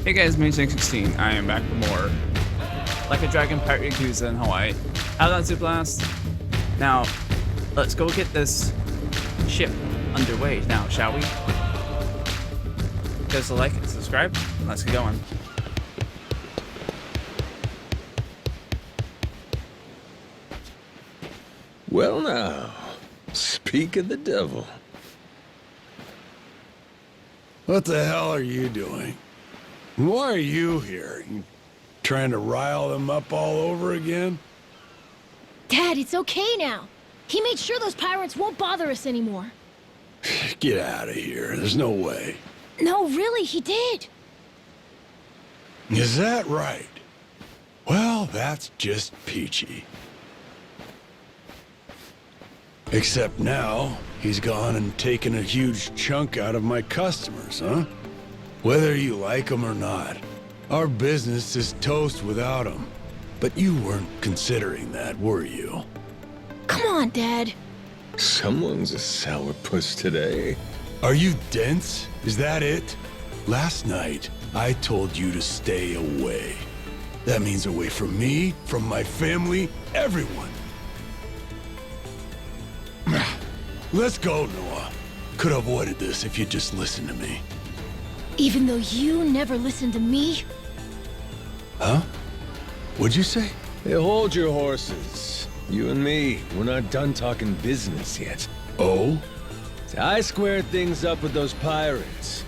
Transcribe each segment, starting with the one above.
Hey guys, May16. I am back for more Like a Dragon Pirate Yakuza in Hawaii. How about to blast? Now, let's go get this ship underway now, shall we? Give us a like and subscribe. Let's get going. Well now, speak of the devil. What the hell are you doing? Why are you here? You trying to rile them up all over again? Dad, it's okay now. He made sure those pirates won't bother us anymore. Get out of here. There's no way. No, really, he did. Is that right? Well, that's just peachy. Except now, he's gone and taken a huge chunk out of my customers, huh? Whether you like them or not, our business is toast without him. But you weren't considering that, were you? Come on, Dad. Someone's a sourpuss today. Are you dense? Is that it? Last night, I told you to stay away. That means away from me, from my family, everyone. Let's go, Noah. Could have avoided this if you'd just listened to me. Even though you never listened to me? Huh? What'd you say? Hey, hold your horses. You and me, we're not done talking business yet. Oh? See, I squared things up with those pirates.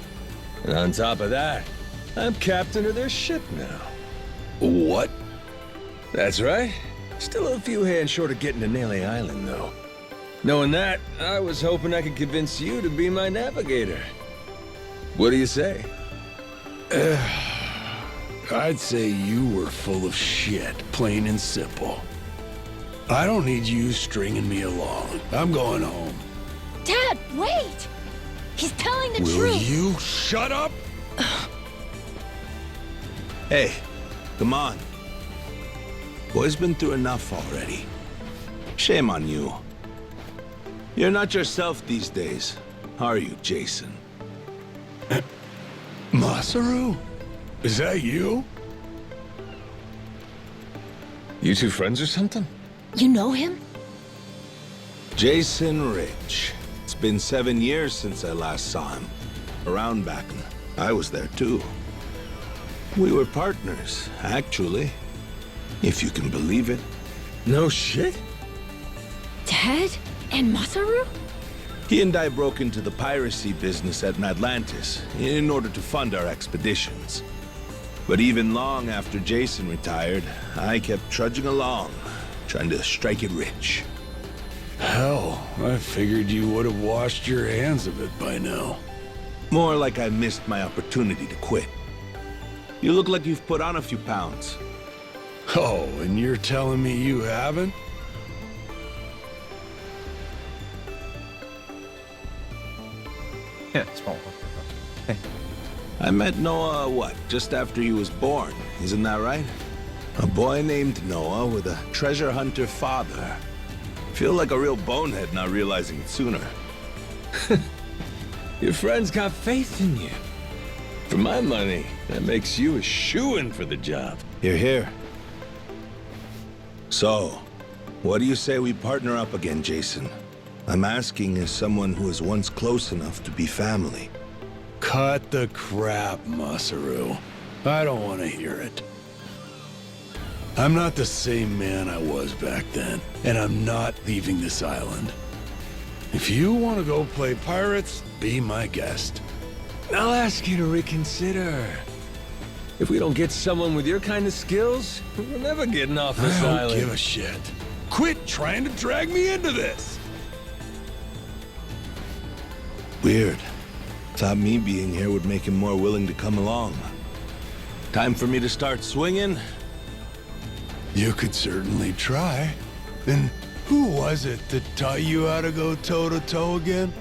And on top of that, I'm captain of their ship now. What? That's right. Still a few hands short of getting to Nele Island, though. Knowing that, I was hoping I could convince you to be my navigator. What do you say? I'd say you were full of shit, plain and simple. I don't need you stringing me along. I'm going home. Dad, wait! He's telling the Will truth. you shut up? Hey, come on. Boy's been through enough already. Shame on you. You're not yourself these days, are you, Jason? Masaru? Is that you? You two friends or something? You know him? Jason Rich. It's been 7 years since I last saw him. Around back. I was there too. We were partners, actually. If you can believe it. No shit? Dad? And Masaru? He and I broke into the piracy business at Atlantis in order to fund our expeditions. But even long after Jason retired, I kept trudging along, trying to strike it rich. Hell, I figured you would have washed your hands of it by now. More like I missed my opportunity to quit. You look like you've put on a few pounds. Oh, and you're telling me you haven't? Yeah, small. Hey. I met Noah, what, just after he was born, isn't that right? A boy named Noah with a treasure hunter father. Feel like a real bonehead not realizing it sooner. Your friends got faith in you. For my money, that makes you a shoo-in for the job. You're here. So, what do you say we partner up again, Jason? I'm asking as someone who was once close enough to be family. Cut the crap, Masaru. I don't want to hear it. I'm not the same man I was back then, and I'm not leaving this island. If you want to go play pirates, be my guest. I'll ask you to reconsider. If we don't get someone with your kind of skills, we're never getting off this I don't island. give a shit. Quit trying to drag me into this! Weird. Thought me being here would make him more willing to come along. Time for me to start swinging? You could certainly try. And who was it that taught you how to go toe-to-toe again?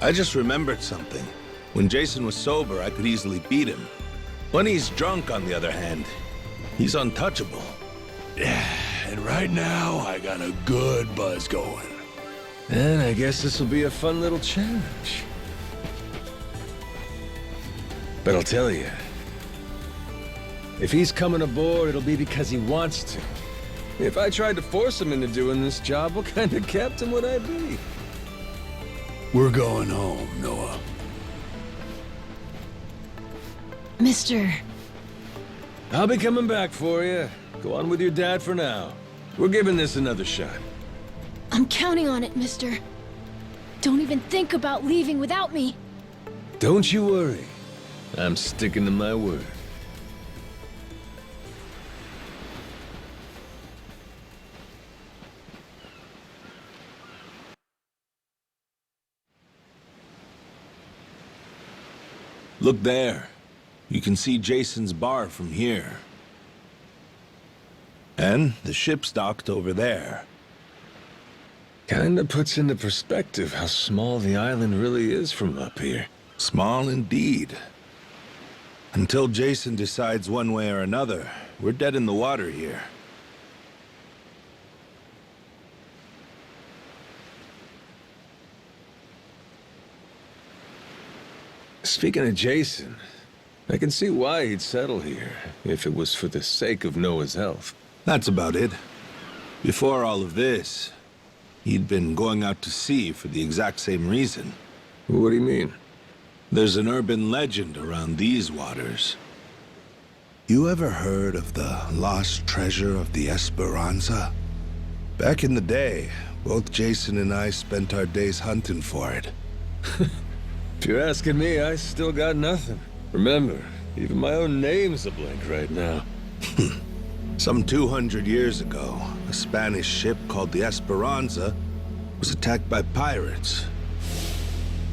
I just remembered something. When Jason was sober, I could easily beat him. When he's drunk, on the other hand, he's untouchable. Yeah, and right now, I got a good buzz going. Then I guess this will be a fun little challenge. But I'll tell you, if he's coming aboard, it'll be because he wants to. If I tried to force him into doing this job, what kind of captain would I be? We're going home, Noah. Mister, I'll be coming back for you. Go on with your dad for now. We're giving this another shot. I'm counting on it, mister. Don't even think about leaving without me. Don't you worry. I'm sticking to my word. Look there. You can see Jason's bar from here. And the ship's docked over there. Kinda puts into perspective how small the island really is from up here. Small indeed. Until Jason decides one way or another, we're dead in the water here. Speaking of Jason, I can see why he'd settle here, if it was for the sake of Noah's health. That's about it. Before all of this, he'd been going out to sea for the exact same reason. What do you mean? There's an urban legend around these waters. You ever heard of the lost treasure of the Esperanza? Back in the day, both Jason and I spent our days hunting for it. If you're asking me, I still got nothing. Remember, even my own name's a blank right now. Some 200 years ago, a Spanish ship called the Esperanza was attacked by pirates.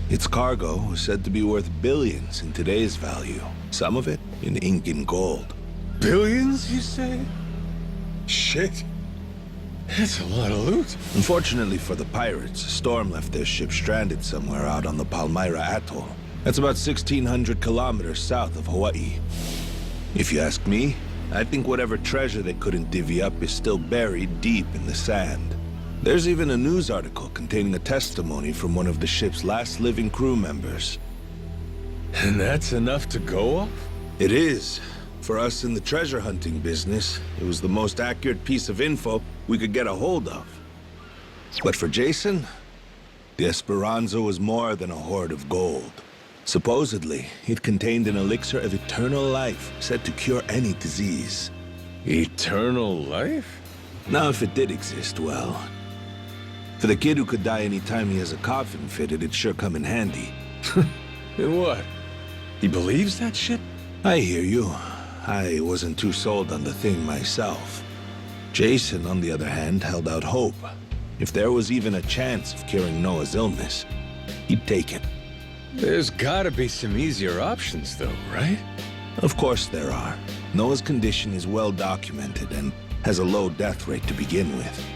Its cargo was said to be worth billions in today's value, some of it in ink and gold. Billions, you say? Shit. That's a lot of loot. Unfortunately for the pirates, a storm left their ship stranded somewhere out on the Palmyra Atoll. That's about 1,600 kilometers south of Hawaii. If you ask me, I think whatever treasure they couldn't divvy up is still buried deep in the sand. There's even a news article containing a testimony from one of the ship's last living crew members. And that's enough to go off? It is. For us in the treasure hunting business, it was the most accurate piece of info we could get a hold of. But for Jason, the Esperanza was more than a hoard of gold. Supposedly, it contained an elixir of eternal life, said to cure any disease. Eternal life? Now, if it did exist, well, for the kid who could die any time he has a coffin fitted, it'd sure come in handy. And what? He believes that shit? I hear you. I wasn't too sold on the thing myself. Jason, on the other hand, held out hope. If there was even a chance of curing Noah's illness, he'd take it. There's gotta be some easier options, though, right? Of course there are. Noah's condition is well documented and has a low death rate to begin with.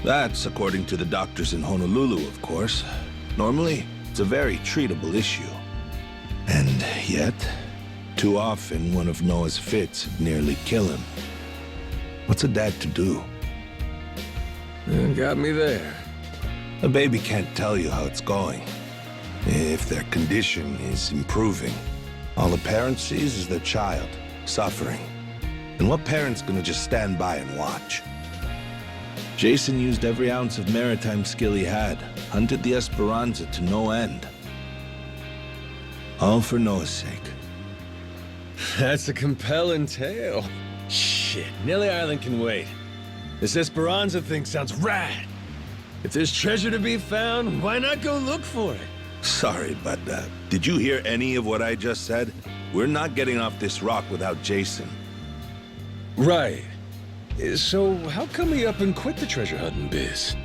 That's according to the doctors in Honolulu, of course. Normally, it's a very treatable issue. And yet, too often one of Noah's fits would nearly kill him. What's a dad to do? Got me there. A baby can't tell you how it's going. If their condition is improving, all a parent sees is their child suffering. And what parent's gonna just stand by and watch? Jason used every ounce of maritime skill he had, hunted the Esperanza to no end. All for Noah's sake. That's a compelling tale. Shit, Nelly Island can wait. This Esperanza thing sounds rad. If there's treasure to be found, why not go look for it? Sorry, but did you hear any of what I just said? We're not getting off this rock without Jason. Right. So how come he up and quit the treasure hunting biz?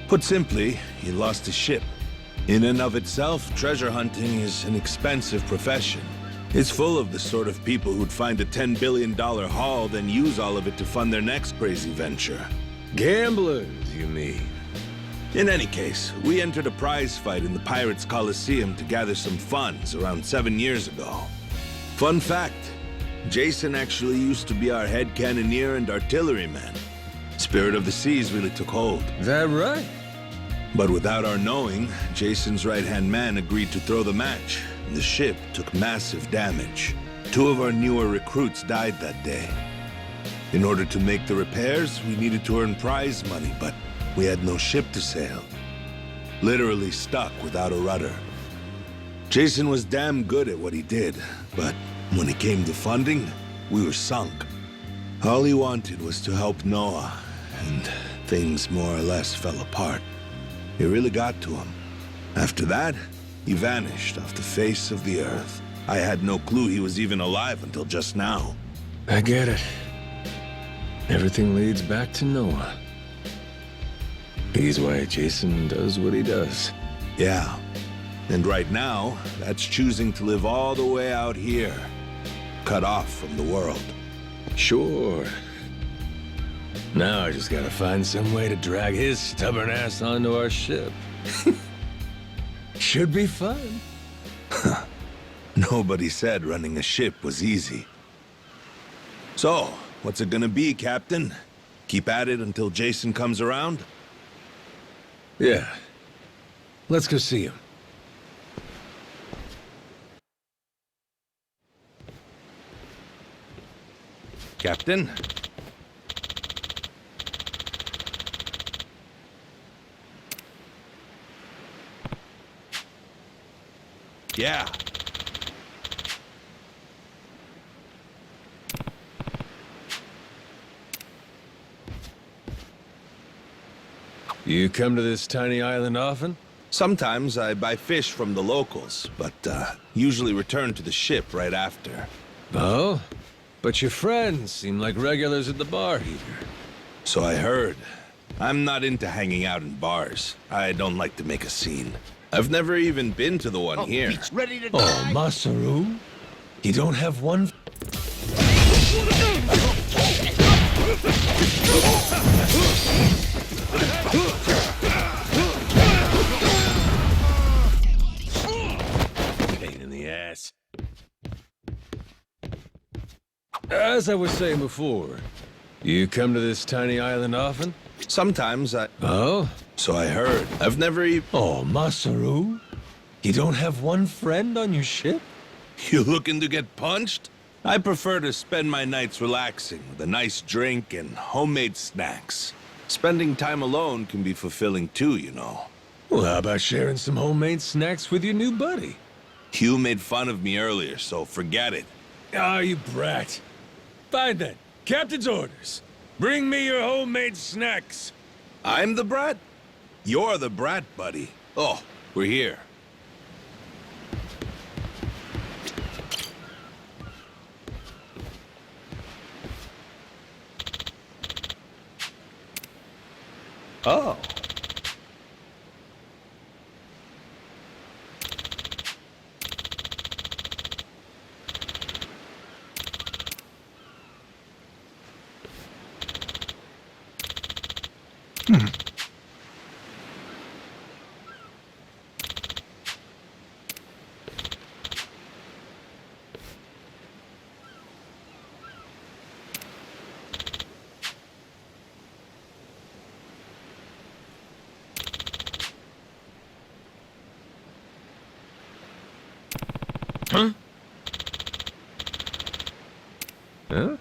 Put simply, he lost his ship. In and of itself, treasure hunting is an expensive profession. It's full of the sort of people who'd find a $10 billion haul, then use all of it to fund their next crazy venture. Gamblers, you mean? In any case, we entered a prize fight in the Pirates Coliseum to gather some funds around 7 years ago. Fun fact, Jason actually used to be our head cannoneer and artilleryman. Spirit of the Seas really took hold. That right? But without our knowing, Jason's right-hand man agreed to throw the match. the ship took massive damage. 2 of our newer recruits died that day. In order to make the repairs, we needed to earn prize money, but we had no ship to sail. Literally stuck without a rudder. Jason was damn good at what he did, but when it came to funding, we were sunk. All he wanted was to help Noah, and things more or less fell apart. It really got to him. After that, he vanished off the face of the earth. I had no clue he was even alive until just now. I get it. Everything leads back to Noah. He's why Jason does what he does. Yeah. And right now, that's choosing to live all the way out here, cut off from the world. Sure. Now I just gotta find some way to drag his stubborn ass onto our ship. Should be fun. Nobody said running a ship was easy. So, what's it gonna be, Captain? Keep at it until Jason comes around? Yeah. Let's go see him. Captain? Yeah. You come to this tiny island often? Sometimes I buy fish from the locals, but usually return to the ship right after. Oh? But your friends seem like regulars at the bar here. So I heard. I'm not into hanging out in bars. I don't like to make a scene. I've never even been to the one here. Ready to Oh, Masaru? You don't have one? Pain in the ass. As I was saying before, you come to this tiny island often? Sometimes I... Oh? So I heard. I've never even... Oh, Masaru? You don't have one friend on your ship? You looking to get punched? I prefer to spend my nights relaxing with a nice drink and homemade snacks. Spending time alone can be fulfilling too, you know. Well, how about sharing some homemade snacks with your new buddy? Hugh made fun of me earlier, so forget it. Ah, you brat. Fine then. Captain's orders. Bring me your homemade snacks. I'm the brat? You're the brat, buddy. Oh, we're here. Oh. Huh? Huh?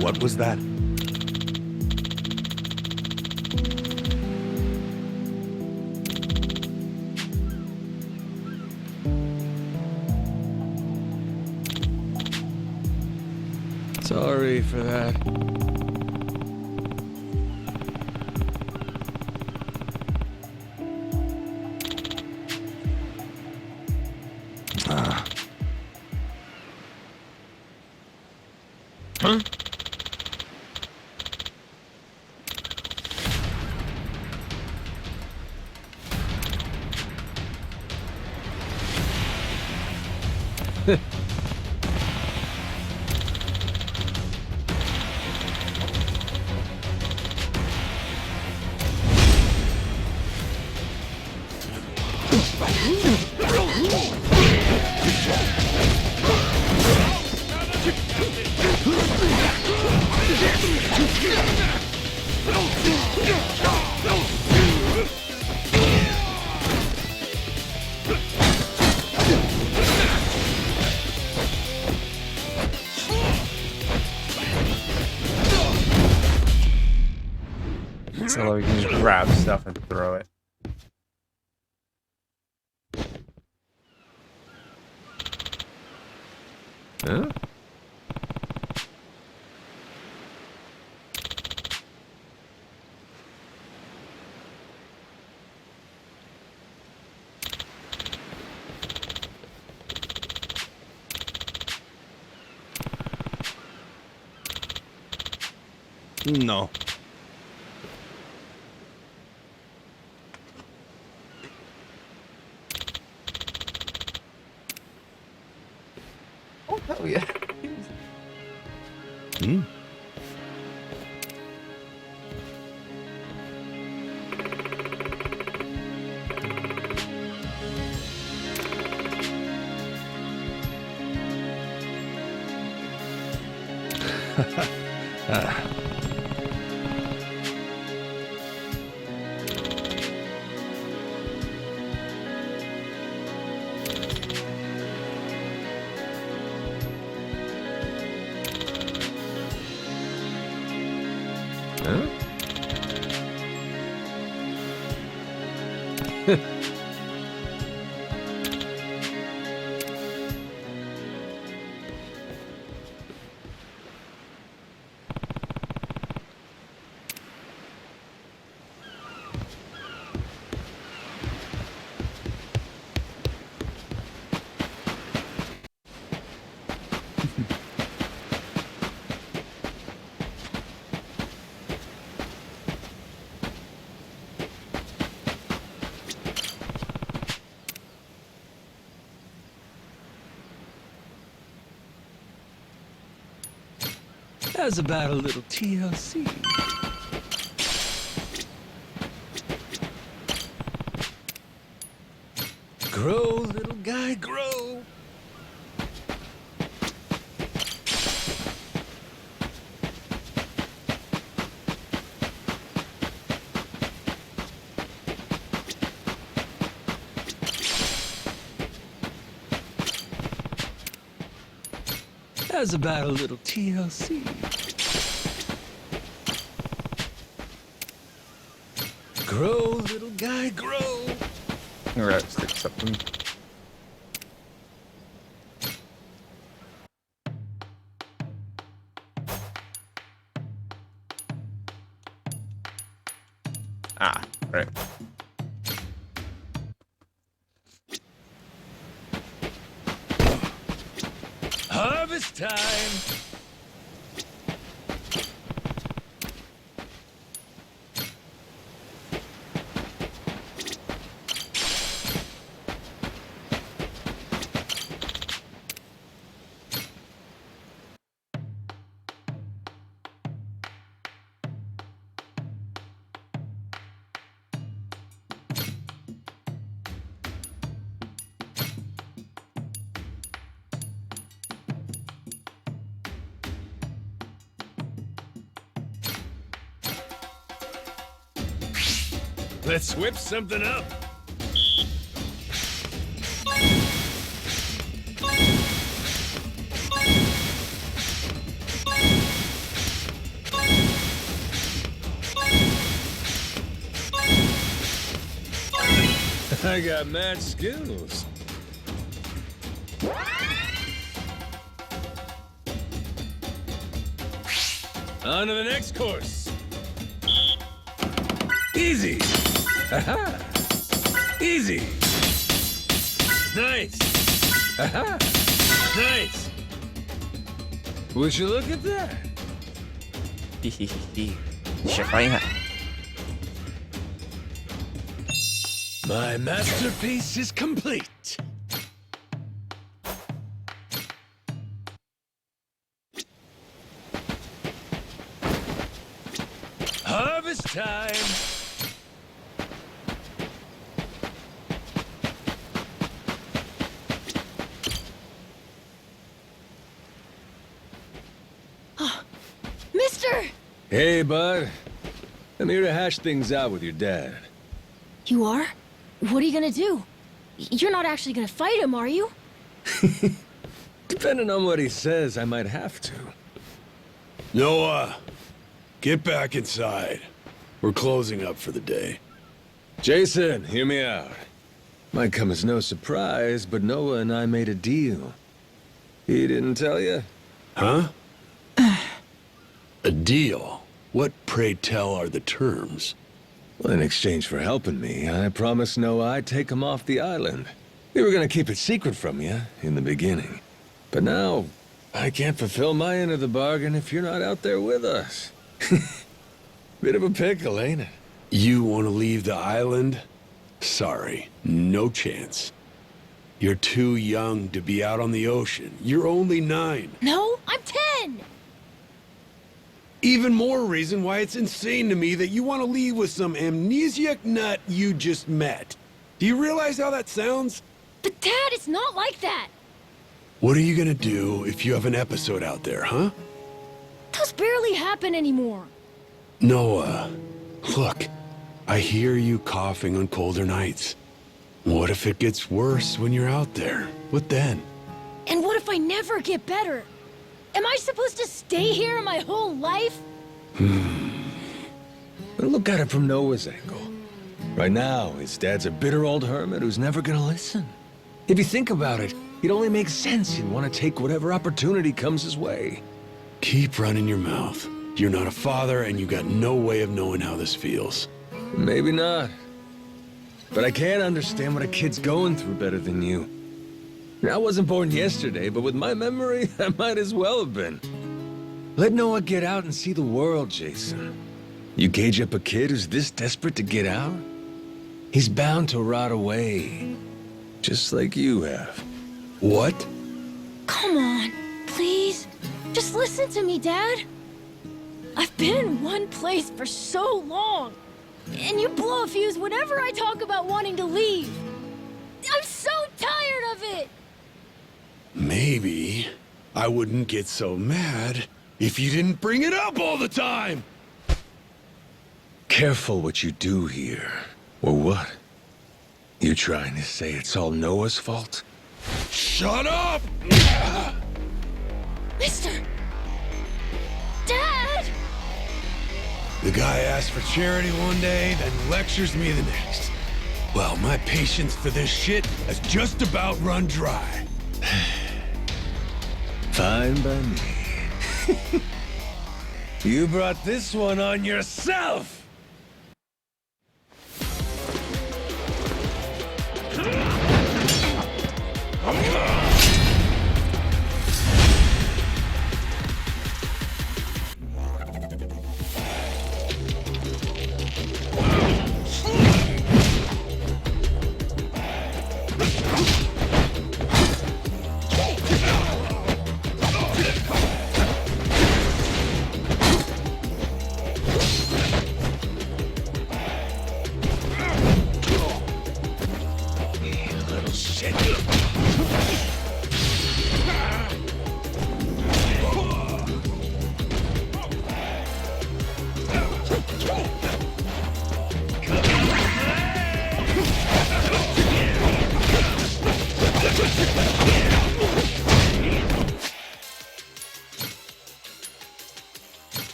What was that? Sorry for that. Huh? so we can just grab stuff and throw it. Huh? No. Oh, hell yeah. Hmm? Huh? How's about a little TLC? Grow, little guy, grow. How's about a little TLC? Grow, little guy, grow. Alright, stick something. Ah, right. Harvest time! Let's whip something up. I got mad skills. On to the next course. Easy. Aha! Easy! Nice! Aha! Nice! Would you look at that? My masterpiece is complete. Harvest time! Mister! Hey, bud. I'm here to hash things out with your dad. You are? What are you gonna do? You're not actually gonna fight him, are you? Depending on what he says, I might have to. Noah, get back inside. We're closing up for the day. Jason, hear me out. Might come as no surprise, but Noah and I made a deal. He didn't tell you? Huh? A deal? What, pray tell, are the terms? Well, in exchange for helping me, I promised Noah I'd take him off the island. We were gonna keep it secret from you in the beginning. But now, I can't fulfill my end of the bargain if you're not out there with us. Bit of a pickle, ain't it? You want to leave the island? Sorry, no chance. You're too young to be out on the ocean. You're only 9. No, I'm 10! Even more reason why it's insane to me that you want to leave with some amnesiac nut you just met. Do you realize how that sounds? But Dad, it's not like that! What are you gonna do if you have an episode out there, huh? Those barely happen anymore. Noah, look, I hear you coughing on colder nights. What if it gets worse when you're out there? What then? And what if I never get better? Am I supposed to stay here my whole life? But look at it from Noah's angle. Right now, his dad's a bitter old hermit who's never gonna listen. If you think about it, it only makes sense he'd want to take whatever opportunity comes his way. Keep running your mouth. You're not a father, and you got no way of knowing how this feels. Maybe not. But I can't understand what a kid's going through better than you. I wasn't born yesterday, but with my memory, I might as well have been. Let Noah get out and see the world, Jason. You cage up a kid who's this desperate to get out? He's bound to rot away. Just like you have. What? Come on, please. Just listen to me, Dad. I've been in one place for so long. And you blow a fuse whenever I talk about wanting to leave. I'm so tired of it! Maybe I wouldn't get so mad if you didn't bring it up all the time! Careful what you do here. Or what? You trying to say it's all Noah's fault? Shut up! Mister! Dad! The guy asks for charity one day, then lectures me the next. Well, my patience for this shit has just about run dry. Fine by me. You brought this one on yourself!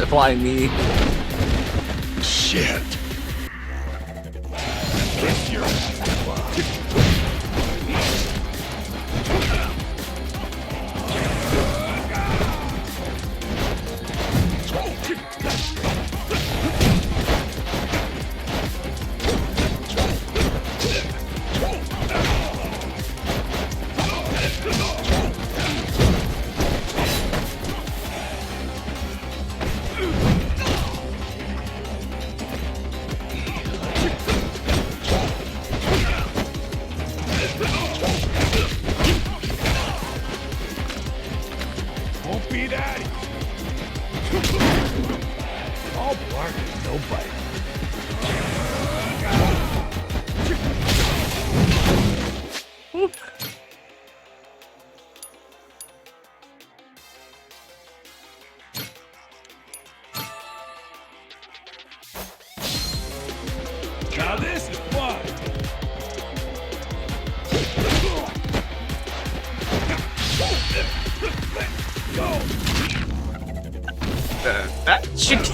Flying knee. Shit. Now this is fun! That should.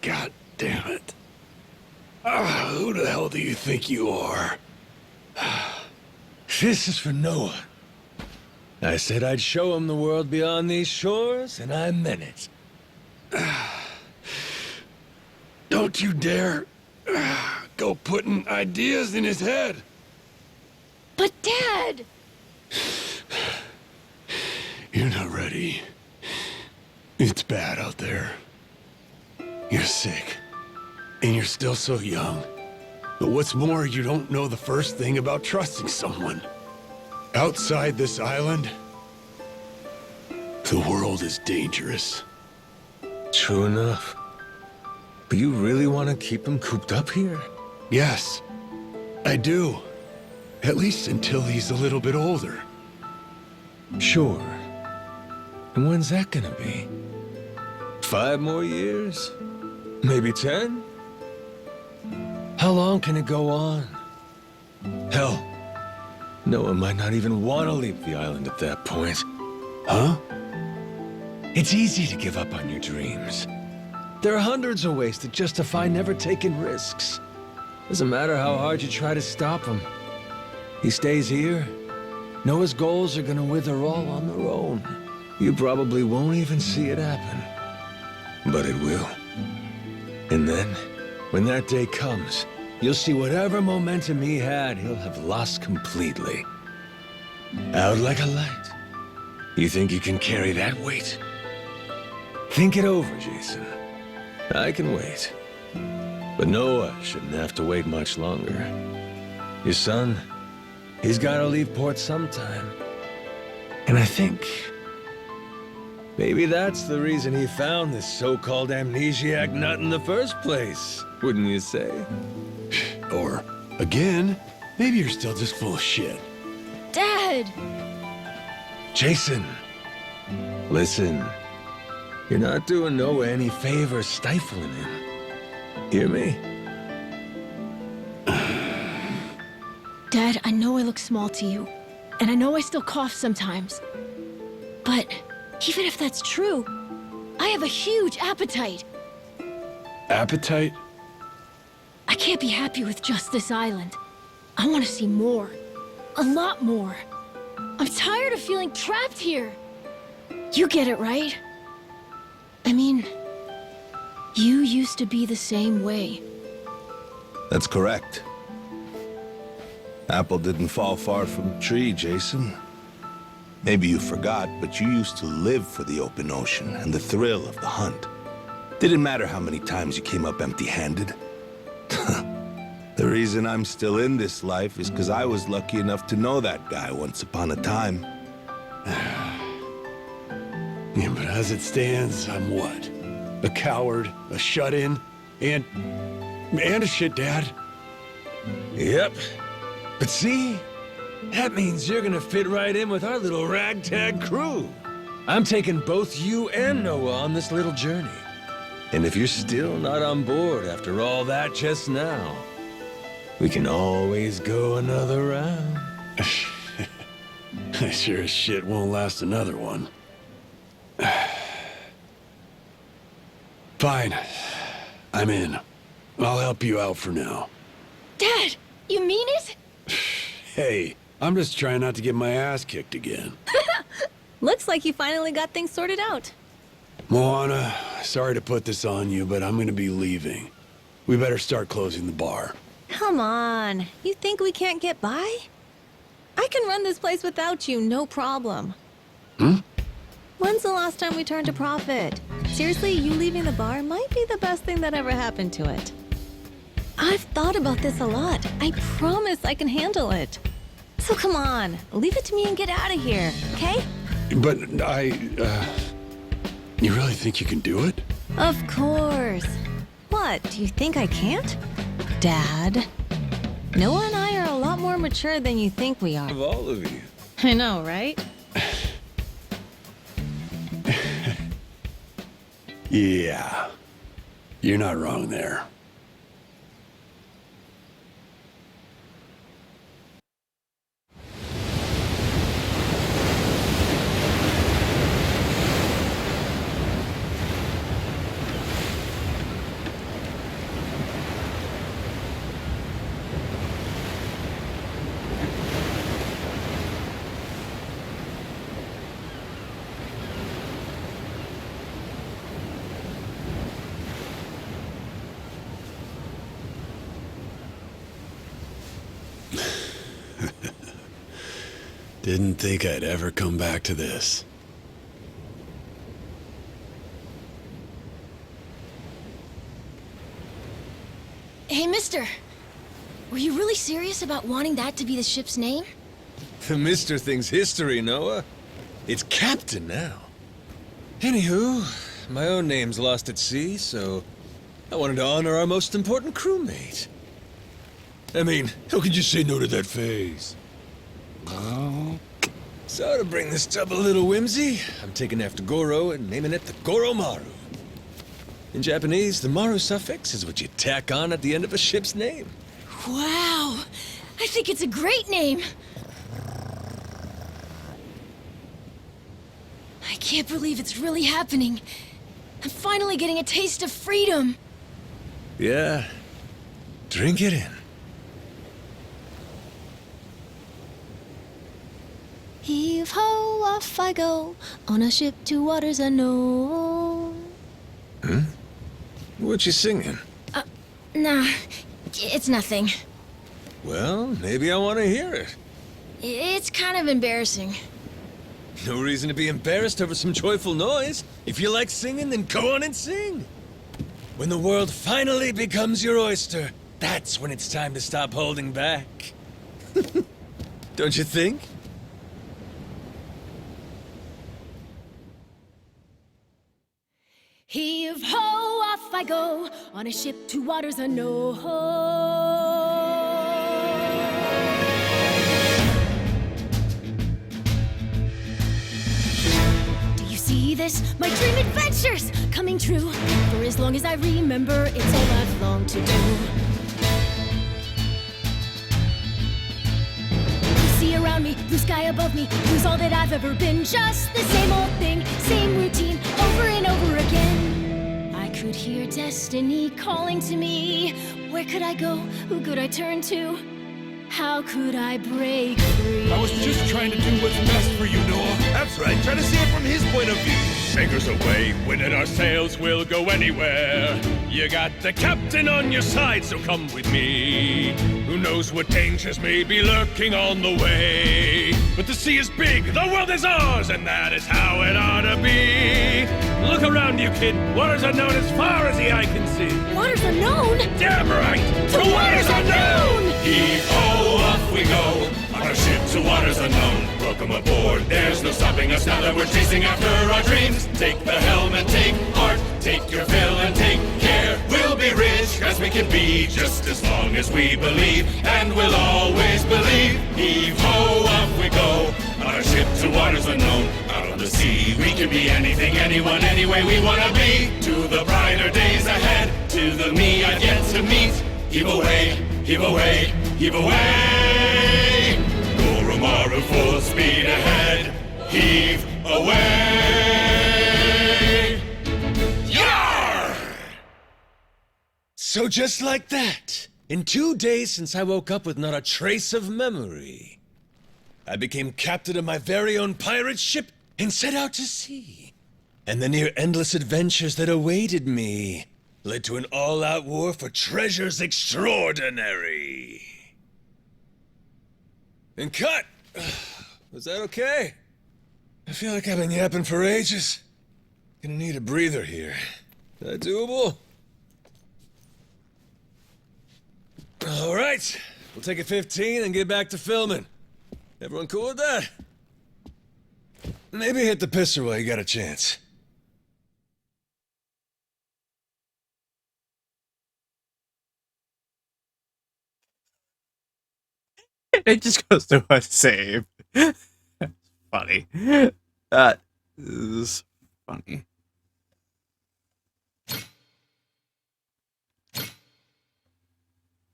God damn it. Who the hell do you think you are? This is for Noah. I said I'd show him the world beyond these shores, and I meant it. Don't you dare go putting ideas in his head. But Dad! You're not ready. It's bad out there. You're sick. And you're still so young. But what's more, you don't know the first thing about trusting someone. Outside this island, the world is dangerous. True enough. But you really want to keep him cooped up here? Yes, I do. At least until he's a little bit older. Sure. And when's that gonna be? 5 more years? Maybe 10? How long can it go on? Hell, Noah might not even want to leave the island at that point. Huh? It's easy to give up on your dreams. There are hundreds of ways to justify never taking risks. Doesn't matter how hard you try to stop him. He stays here, Noah's goals are gonna wither all on their own. You probably won't even see it happen. But it will. And then, when that day comes, you'll see whatever momentum he had, he'll have lost completely. Out like a light. You think you can carry that weight? Think it over, Jason. I can wait. But Noah shouldn't have to wait much longer. Your son, he's gotta leave port sometime. And I think maybe that's the reason he found this so-called amnesiac nut in the first place, wouldn't you say? Or, again, maybe you're still just full of shit. Dad! Jason, listen. You're not doing Noah any favors stifling him. Hear me? Dad, I know I look small to you, and I know I still cough sometimes. But even if that's true, I have a huge appetite. Appetite? I can't be happy with just this island. I want to see more. A lot more. I'm tired of feeling trapped here. You get it, right? I mean, you used to be the same way. That's correct. Apple didn't fall far from the tree, Jason. Maybe you forgot, but you used to live for the open ocean and the thrill of the hunt. Didn't matter how many times you came up empty-handed. The reason I'm still in this life is because I was lucky enough to know that guy once upon a time. Yeah, but as it stands, I'm what? A coward, a shut-in, and a shit dad. Yep. But see? That means you're gonna fit right in with our little ragtag crew. I'm taking both you and Noah on this little journey. And if you're still not on board after all that just now, we can always go another round. I sure as shit won't last another one. Fine. I'm in. I'll help you out for now. Dad, you mean it? Hey, I'm just trying not to get my ass kicked again. Looks like you finally got things sorted out. Moana, sorry to put this on you, but I'm gonna be leaving. We better start closing the bar. Come on. You think we can't get by? I can run this place without you, no problem. Hmm? When's the last time we turned a profit? Seriously, you leaving the bar might be the best thing that ever happened to it. I've thought about this a lot. I promise I can handle it. So come on, leave it to me and get out of here, okay? But you really think you can do it? Of course. Why? What? Do you think I can't? Dad, Noah and I are a lot more mature than you think we are. Of all of you. I know, right? Yeah. You're not wrong there. Didn't think I'd ever come back to this. Hey, mister. Were you really serious about wanting that to be the ship's name? The Mr. thing's history, Noah. It's Captain now. Anywho, my own name's lost at sea, so I wanted to honor our most important crewmate. I mean, how could you say no to that phase? So to bring this tub a little whimsy, I'm taking after Goro and naming it the Goromaru. In Japanese, the Maru suffix is what you tack on at the end of a ship's name. Wow. I think it's a great name. I can't believe it's really happening. I'm finally getting a taste of freedom. Yeah. Drink it in. Heave ho, off I go, on a ship to waters unknown. What you singing? Nah, it's nothing. Well, maybe I want to hear it. It's kind of embarrassing. No reason to be embarrassed over some joyful noise. If you like singing, then go on and sing. When the world finally becomes your oyster, that's when it's time to stop holding back. Don't you think? Heave ho, off I go, on a ship to waters unknown. Do you see this? My dream adventures coming true. For as long as I remember, it's all I've longed to do. You see around me, blue sky above me, blue's all that I've ever been. Just the same old thing, same routine, over and over again. I could hear destiny calling to me. Where could I go? Who could I turn to? How could I break free? I was just trying to do what's best for you, Noah. That's right, try to see it from his point of view. Anchors away, winning our sails, we'll go anywhere. You got the captain on your side, so come with me. Who knows what dangers may be lurking on the way? But the sea is big, the world is ours, and that is how it ought to be. Look around you, kid. Waters unknown as far as the eye can see. Waters unknown? Damn right! To waters unknown! Heave-ho, off we go, on our ship to waters unknown. Welcome aboard, there's no stopping us now that we're chasing after our dreams. Take the helm and take heart, take your fill and take care. We'll be rich as we can be, just as long as we believe, and we'll always believe. Heave-ho, off we go, on our ship to waters unknown. Out on the sea, we can be anything, anyone, any way we wanna be. To the brighter days ahead, to the me I've yet to meet. Heave away, heave away, heave away. Goromaru full speed ahead. Heave away. Yar! So just like that, in 2 days since I woke up with not a trace of memory, I became captain of my very own pirate ship and set out to sea. And the near-endless adventures that awaited me led to an all-out war for treasures extraordinary. And cut! Was that okay? I feel like I've been yapping for ages. Gonna need a breather here. Is that doable? All right, we'll take a 15 and get back to filming. Everyone cool with that? Maybe hit the pisser while you got a chance. It just goes to a save. Funny. That is funny.